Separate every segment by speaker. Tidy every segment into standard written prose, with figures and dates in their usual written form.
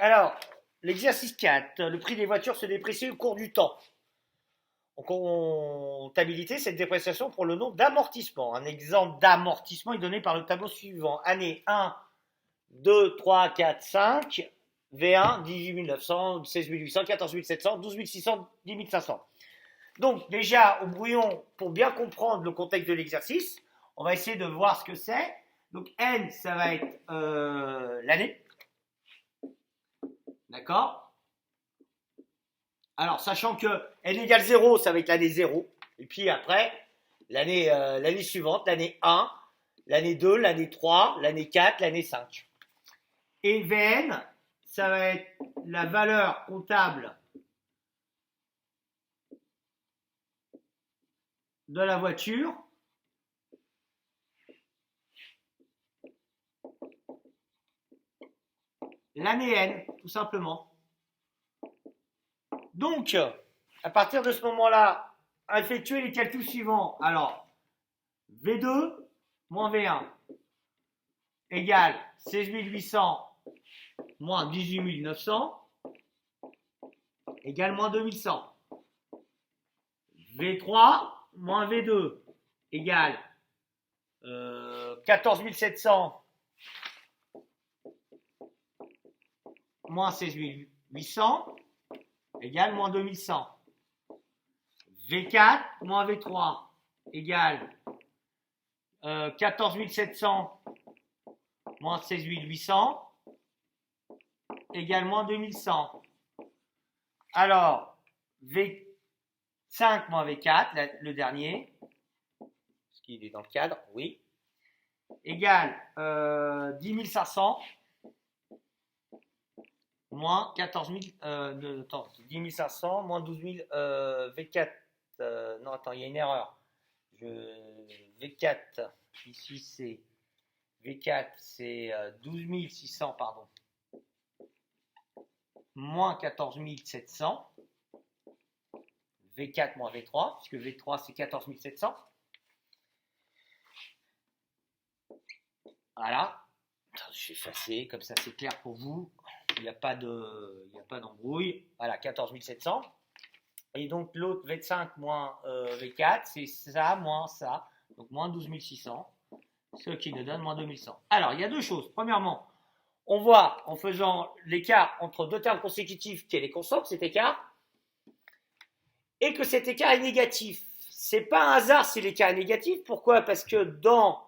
Speaker 1: Alors, l'exercice 4, le prix des voitures se déprécie au cours du temps. En comptabilité, cette dépréciation pour le nombre d'amortissements. Un exemple d'amortissement est donné par le tableau suivant. Année 1, 2, 3, 4, 5. V1, 18 900, 16 800, 14 700, 12 600, 10 500. Donc, déjà, au brouillon, pour bien comprendre le contexte de l'exercice, on va essayer de voir ce que c'est. Donc, N, ça va être l'année. D'accord? Alors, sachant que N égale 0, ça va être l'année 0. Et puis après, l'année suivante, l'année 1, l'année 2, l'année 3, l'année 4, l'année 5. Et Vn, ça va être la valeur comptable de la voiture l'année N, tout simplement. Donc, à partir de ce moment-là, effectuer les calculs suivants. Alors, V2 moins V1 égale 16 800 moins 18 900 égale moins 2100. V3 moins V2 égale 14 700 moins 16 800 égale moins 2100. V4 moins V3 égale 14 700 moins 16 800 égale moins 2100. Alors, V5 moins V4, le dernier, parce qu'il est dans le cadre, oui, égale 10 500 moins 14 000, 10 500 moins 12 000 V4. Non, attends, il y a une erreur. V4, ici c'est V4, c'est 12 600, pardon, moins 14 700. V4 moins V3, puisque V3 c'est 14 700. Voilà. Je vais effacer, comme ça c'est clair pour vous. Il n'y a pas d'embrouille. Voilà, 14 700. Et donc l'autre V5 moins V4, c'est ça moins ça. Donc moins 12 600. Ce qui nous donne moins 2100. Alors, il y a deux choses. Premièrement, on voit en faisant l'écart entre deux termes consécutifs qu'elle est constante, cet écart, et que cet écart est négatif. C'est pas un hasard si l'écart est négatif. Pourquoi? Parce que dans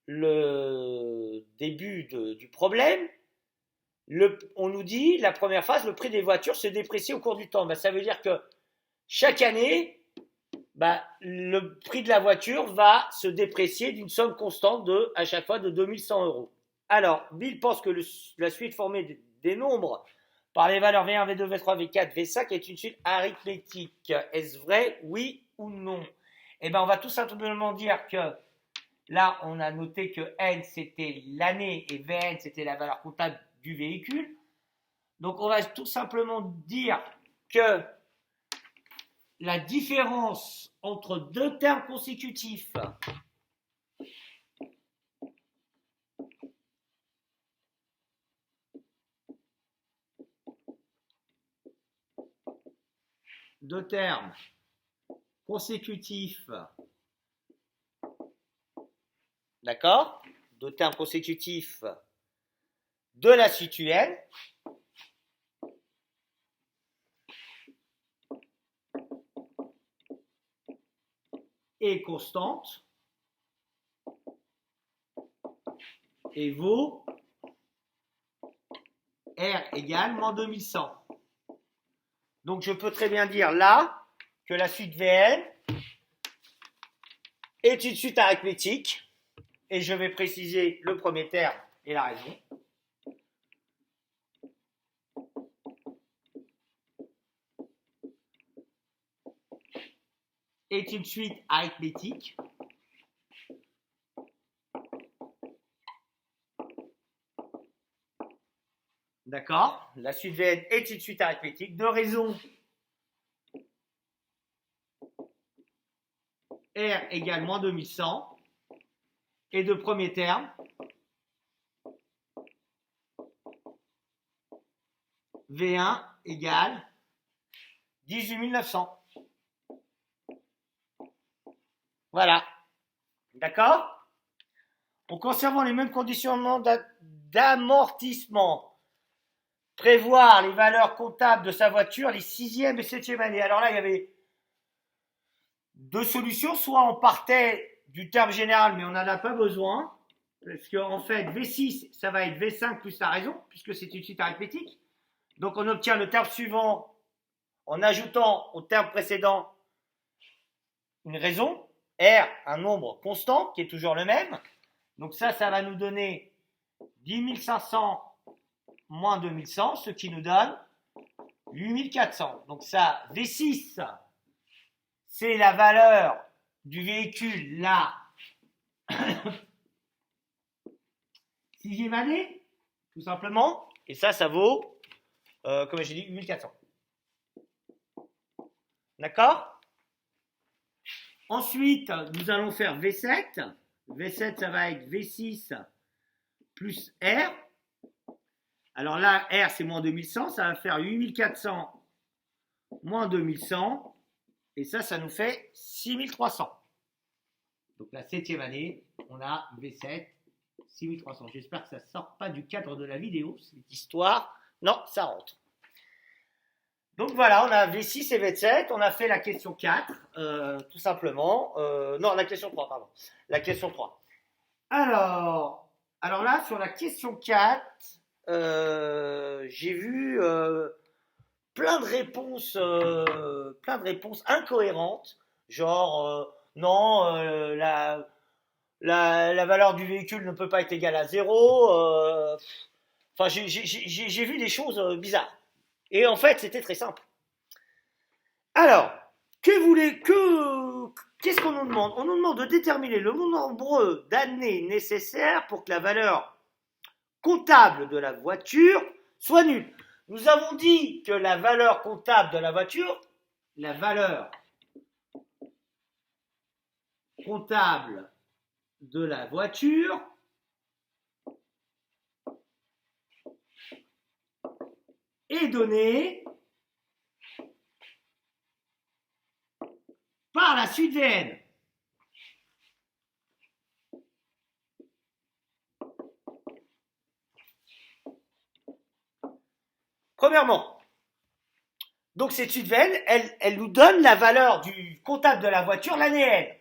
Speaker 1: le début du problème, on nous dit, la première phrase, le prix des voitures se déprécie au cours du temps. Ça veut dire que chaque année, le prix de la voiture va se déprécier d'une somme constante à chaque fois de 2100 euros. Alors, Bill pense que la suite formée des nombres par les valeurs V1, V2, V3, V4, V5 est une suite arithmétique. Est-ce vrai, oui ou non? Eh bien, on va tout simplement dire que là, on a noté que N, c'était l'année et Vn, c'était la valeur comptable du véhicule. Donc, on va tout simplement dire que la différence entre deux termes consécutifs d'accord, deux termes consécutifs de la suite UN est constante et vaut R égale moins 2100. Donc je peux très bien dire là que la suite Vn est une suite arithmétique et je vais préciser le premier terme et la raison. Est une suite arithmétique d'accord, la suite Vn est une suite arithmétique de raison R égale moins 2100 et de premier terme V1 égale 18 900. Voilà. D'accord? En conservant les mêmes conditions d'amortissement, prévoir les valeurs comptables de sa voiture les 6e et 7e années. Alors là, il y avait deux solutions. Soit on partait du terme général, mais on n'en a pas besoin. Parce qu'en fait, V6, ça va être V5 plus la raison, puisque c'est une suite arithmétique. Donc on obtient le terme suivant en ajoutant au terme précédent une raison, R, un nombre constant, qui est toujours le même. Donc ça va nous donner 10 500 moins 2100, ce qui nous donne 8400. Donc ça, V6, c'est la valeur du véhicule, la 6e année, tout simplement. Et ça vaut, comme j'ai dit, 8400. D'accord? Ensuite, nous allons faire V7. V7, ça va être V6 plus R. Alors là, R, c'est moins 2100. Ça va faire 8400 moins 2100. Et ça nous fait 6300. Donc la 7e année, on a V7, 6300. J'espère que ça ne sort pas du cadre de la vidéo, cette histoire. Non, ça rentre. Donc voilà, on a V6 et V7, on a fait la question 4, tout simplement. Non, la question 3, pardon. La question 3. Alors là, sur la question 4, j'ai vu plein de réponses incohérentes. Genre, non, la valeur du véhicule ne peut pas être égale à 0. Enfin, j'ai vu des choses bizarres. Et en fait, c'était très simple. Alors, qu'est-ce qu'on nous demande? On nous demande de déterminer le nombre d'années nécessaires pour que la valeur comptable de la voiture soit nulle. Nous avons dit que la valeur comptable de la voiture, la valeur comptable de la voiture est donnée par la suite Vn. Premièrement, donc cette suite Vn, elle nous donne la valeur du comptable de la voiture l'année N.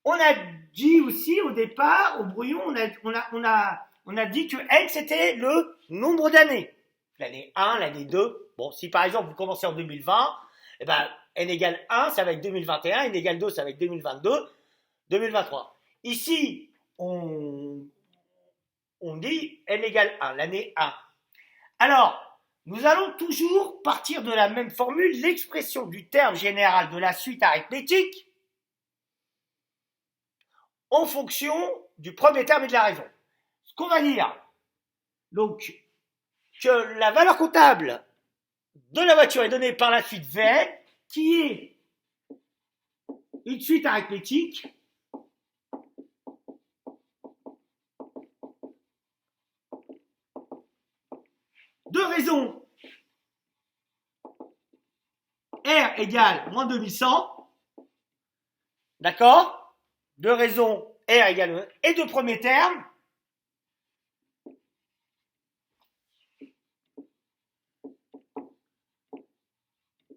Speaker 1: On a dit aussi au départ, au brouillon, on a dit que N c'était le nombre d'années. L'année 1, l'année 2. Bon, si par exemple vous commencez en 2020, eh ben, N égale 1, ça va être 2021, N égale 2, ça va être 2022, 2023. Ici, on dit N égale 1, l'année 1. Alors, nous allons toujours partir de la même formule, l'expression du terme général de la suite arithmétique en fonction du premier terme et de la raison. Ce qu'on va dire, donc, que la valeur comptable de la voiture est donnée par la suite Vn, qui est une suite arithmétique de raison R égale moins 2100, d'accord? De raison R égale et de premier terme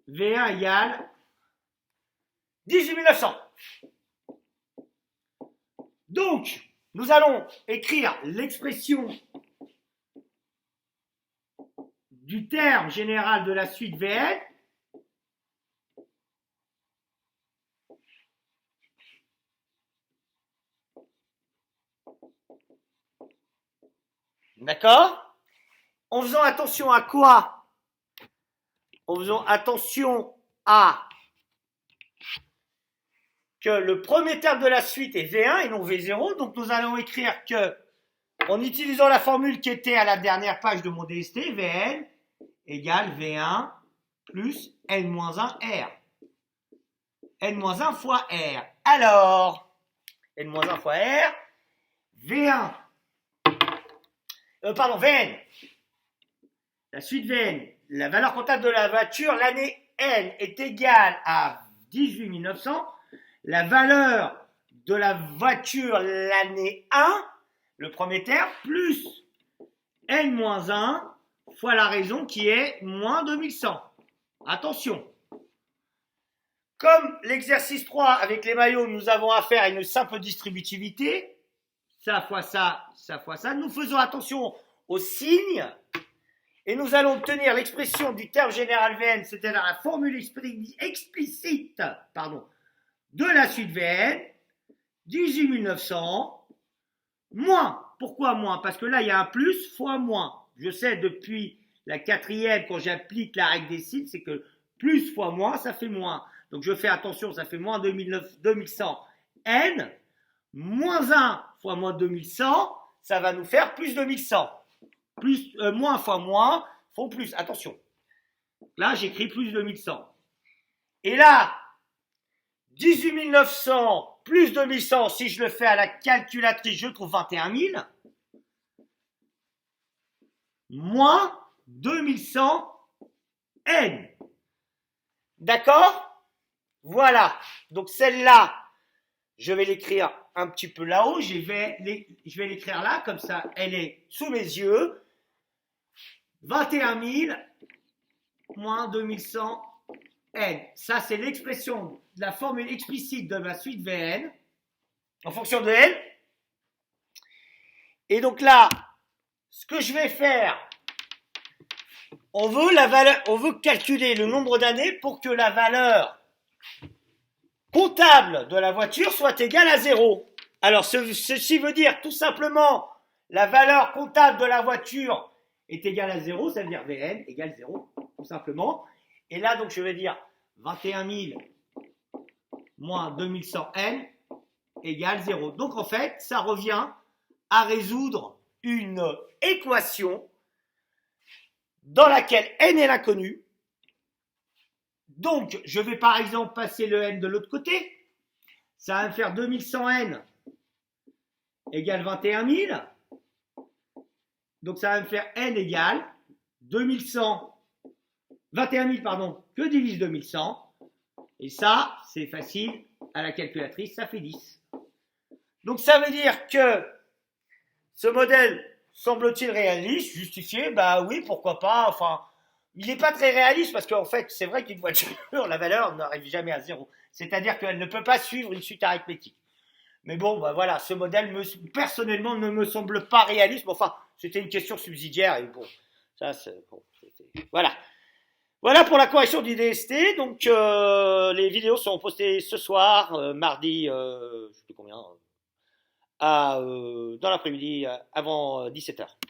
Speaker 1: V1 égale 18 900. Donc, nous allons écrire l'expression du terme général de la suite Vn d'accord? En faisant attention à quoi? En faisant attention à que le premier terme de la suite est V1 et non V0, donc nous allons écrire que, en utilisant la formule qui était à la dernière page de mon DST, Vn égale V1 plus N-1 R. N-1 fois R. Alors, N-1 fois R, V1, Vn la suite VN, la valeur comptable de la voiture, l'année N est égale à 18 900. La valeur de la voiture, l'année 1, le premier terme, plus N-1 fois la raison qui est moins 2100. Attention. Comme l'exercice 3 avec les maillots, nous avons affaire à une simple distributivité, ça fois ça, ça fois ça. Nous faisons attention aux signes et nous allons obtenir l'expression du terme général Vn, c'est-à-dire la formule explicite de la suite Vn, 18 900, moins. Pourquoi moins? Parce que là, il y a un plus fois moins. Je sais depuis la quatrième, quand j'applique la règle des signes, c'est que plus fois moins, ça fait moins. Donc je fais attention, ça fait moins 2100 n, moins 1 fois moins 2100, ça va nous faire plus 2100. Moins fois moins font plus, attention. Là, j'écris plus 2100. Et là, 18 900 plus 2100, si je le fais à la calculatrice, je trouve 21 000, moins 2100 n. D'accord? Voilà, donc celle-là, je vais l'écrire un petit peu là-haut, je vais l'écrire là, comme ça, elle est sous mes yeux. 21 000 moins 2100 n. Ça, c'est l'expression de la formule explicite de ma suite Vn en fonction de L. Et donc là, ce que je vais faire, on veut calculer le nombre d'années pour que la valeur comptable de la voiture soit égale à 0. Alors, ceci veut dire tout simplement la valeur comptable de la voiture est égale à 0, ça veut dire Vn égale 0, tout simplement. Et là, donc, je vais dire 21 000 moins 2100 n égale 0. Donc, en fait, ça revient à résoudre une équation dans laquelle n est l'inconnu. Donc, je vais par exemple passer le n de l'autre côté. Ça va me faire 2100 n égale 21 000. Donc, ça va me faire n égale 2100, 21 000, pardon, que divise 2100. Et ça, c'est facile, à la calculatrice, ça fait 10. Donc, ça veut dire que ce modèle semble-t-il réaliste, justifié? Bah oui, pourquoi pas, enfin... Il n'est pas très réaliste parce qu'en fait, c'est vrai qu'une voiture, la valeur n'arrive jamais à 0. C'est-à-dire qu'elle ne peut pas suivre une suite arithmétique. Mais bon, bah voilà, ce modèle, personnellement, ne me semble pas réaliste. Mais enfin, c'était une question subsidiaire et bon, ça, c'est bon. Voilà. Voilà pour la correction du DST. Donc, les vidéos seront postées ce soir, mardi, je sais plus combien, dans l'après-midi, avant 17h.